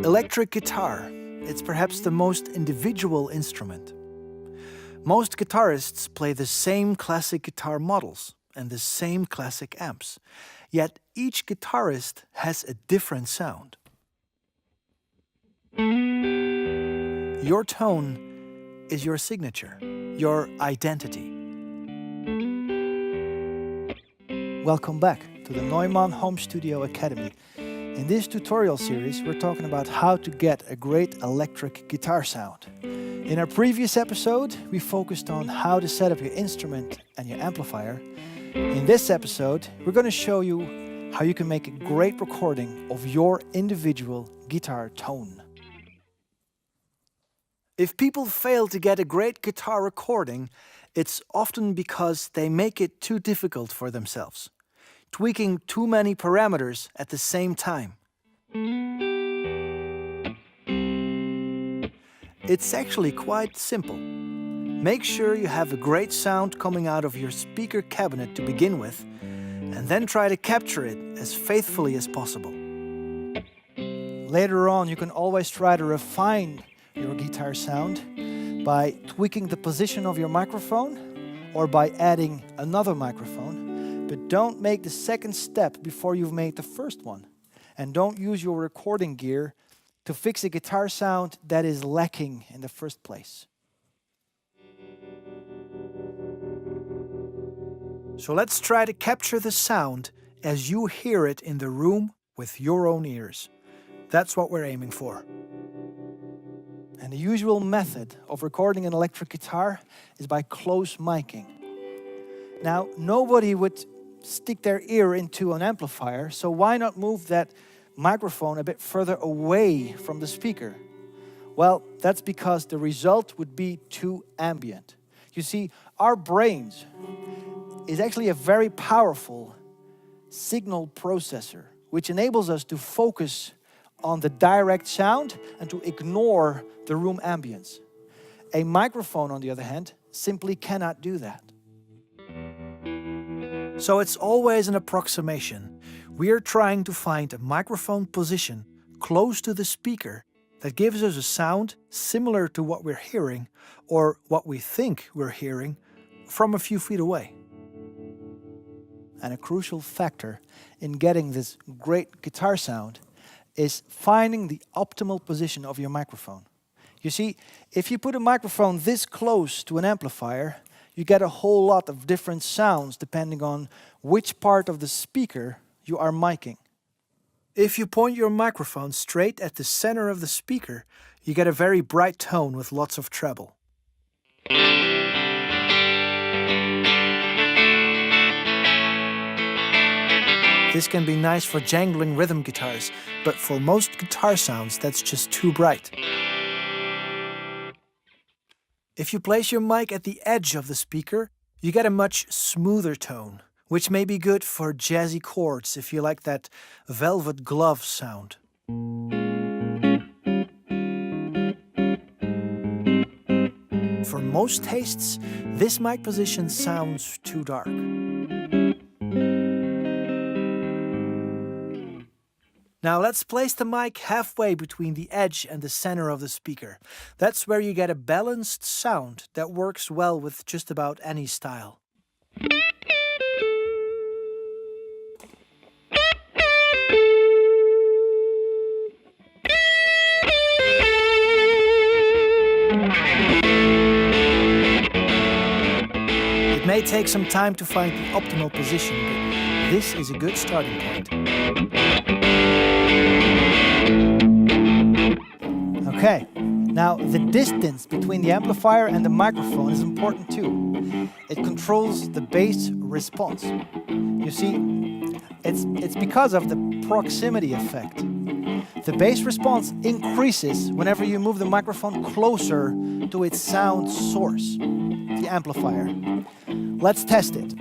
Electric guitar, it's perhaps the most individual instrument. Most guitarists play the same classic guitar models and the same classic amps, yet each guitarist has a different sound. Your tone is your signature, your identity. Welcome back to the Neumann Home Studio Academy. In this tutorial series, we're talking about how to get a great electric guitar sound. In our previous episode, we focused on how to set up your instrument and your amplifier. In this episode, we're going to show you how you can make a great recording of your individual guitar tone. If people fail to get a great guitar recording, it's often because they make it too difficult for themselves, tweaking too many parameters at the same time. It's actually quite simple. Make sure you have a great sound coming out of your speaker cabinet to begin with, and then try to capture it as faithfully as possible. Later on, you can always try to refine your guitar sound by tweaking the position of your microphone or by adding another microphone, but don't make the second step before you've made the first one. And don't use your recording gear to fix a guitar sound that is lacking in the first place. So let's try to capture the sound as you hear it in the room with your own ears. That's what we're aiming for. And the usual method of recording an electric guitar is by close miking. Now, nobody would stick their ear into an amplifier, so why not move that microphone a bit further away from the speaker? Well, that's because the result would be too ambient. You see, our brains is actually a very powerful signal processor, which enables us to focus on the direct sound and to ignore the room ambience. A microphone, on the other hand, simply cannot do that. So it's always an approximation. We are trying to find a microphone position close to the speaker that gives us a sound similar to what we're hearing or what we think we're hearing from a few feet away. And a crucial factor in getting this great guitar sound is finding the optimal position of your microphone. You see, if you put a microphone this close to an amplifier, you get a whole lot of different sounds depending on which part of the speaker you are miking. If you point your microphone straight at the center of the speaker, you get a very bright tone with lots of treble. This can be nice for jangling rhythm guitars, but for most guitar sounds, that's just too bright. If you place your mic at the edge of the speaker, you get a much smoother tone, which may be good for jazzy chords if you like that velvet glove sound. For most tastes, this mic position sounds too dark. Now let's place the mic halfway between the edge and the center of the speaker. That's where you get a balanced sound that works well with just about any style. It may take some time to find the optimal position, but this is a good starting point. Okay, now the distance between the amplifier and the microphone is important too. It controls the bass response. You see, it's because of the proximity effect. The bass response increases whenever you move the microphone closer to its sound source, the amplifier. Let's test it.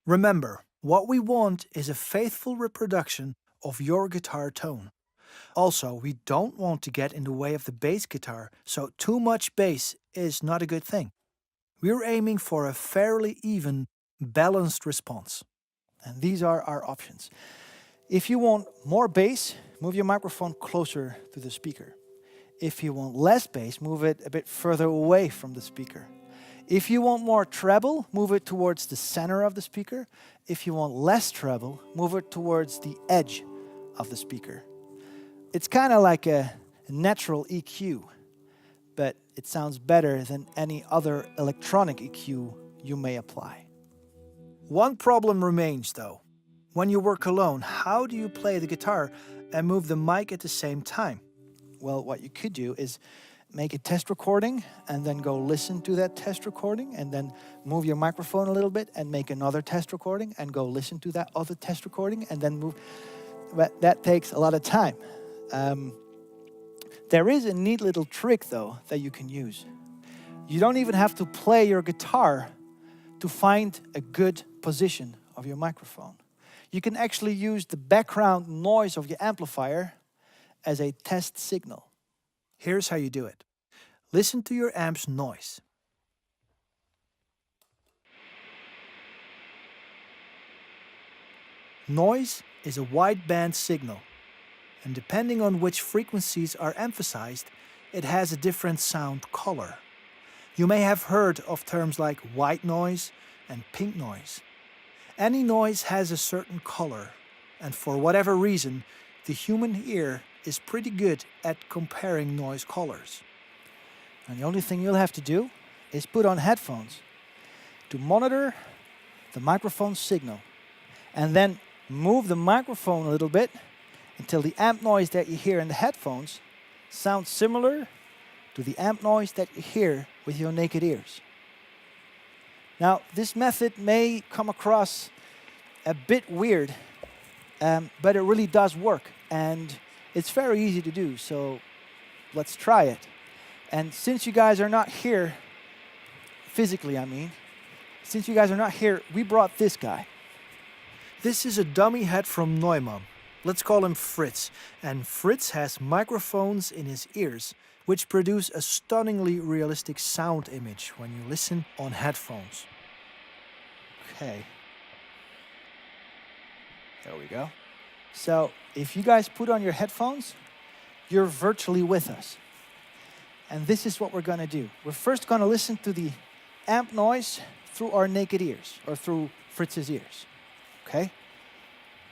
Remember, what we want is a faithful reproduction of your guitar tone. Also, we don't want to get in the way of the bass guitar, so too much bass is not a good thing. We're aiming for a fairly even, balanced response. And these are our options. If you want more bass, move your microphone closer to the speaker. If you want less bass, move it a bit further away from the speaker. If you want more treble, move it towards the center of the speaker. If you want less treble, move it towards the edge of the speaker. It's kind of like a natural EQ, but it sounds better than any other electronic EQ you may apply. One problem remains though. When you work alone, how do you play the guitar and move the mic at the same time? Well, what you could do is make a test recording and then go listen to that test recording and then move your microphone a little bit and make another test recording and go listen to that other test recording and then move. But that takes a lot of time. There is a neat little trick though that you can use. You don't even have to play your guitar to find a good position of your microphone. You can actually use the background noise of your amplifier as a test signal. Here's how you do it. Listen to your amp's noise. Noise is a wideband signal, and depending on which frequencies are emphasized, it has a different sound color. You may have heard of terms like white noise and pink noise. Any noise has a certain color, and for whatever reason, the human ear is pretty good at comparing noise colors. And the only thing you'll have to do is put on headphones to monitor the microphone signal, and then move the microphone a little bit until the amp noise that you hear in the headphones sounds similar to the amp noise that you hear with your naked ears. Now, this method may come across a bit weird, but it really does work, and it's very easy to do, so let's try it. And since you guys are not here, physically I mean, since you guys are not here, we brought this guy. This is a dummy head from Neumann. Let's call him Fritz. And Fritz has microphones in his ears, which produce a stunningly realistic sound image when you listen on headphones. Okay. There we go. So, if you guys put on your headphones, you're virtually with us. And this is what we're going to do. We're first going to listen to the amp noise through our naked ears, or through Fritz's ears. Okay?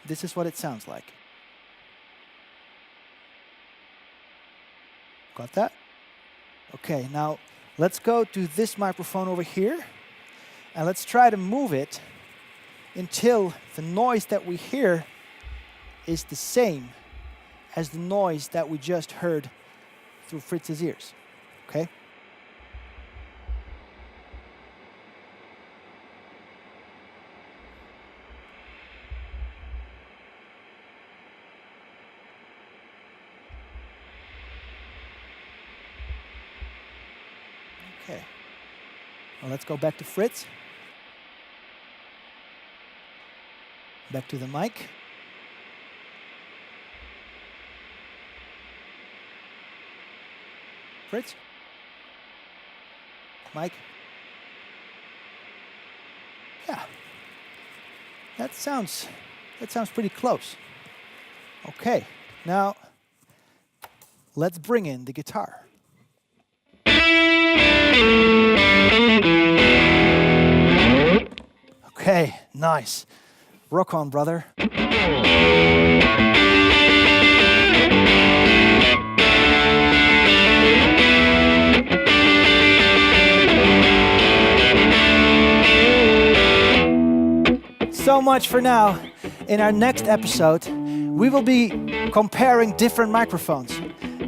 This is what it sounds like. Got that? Okay, now let's go to this microphone over here, and let's try to move it until the noise that we hear is the same as the noise that we just heard through Fritz's ears. Okay? Okay. Well, let's go back to Fritz. Back to the mic. Fritz? Mike? Yeah. That sounds pretty close. Okay. Now, let's bring in the guitar. Okay, nice. Rock on, brother. So much for now. In our next episode, we will be comparing different microphones,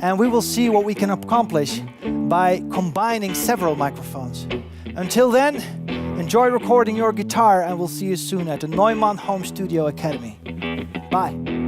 and we will see what we can accomplish by combining several microphones. Until then, enjoy recording your guitar, and we'll see you soon at the Neumann Home Studio Academy. Bye.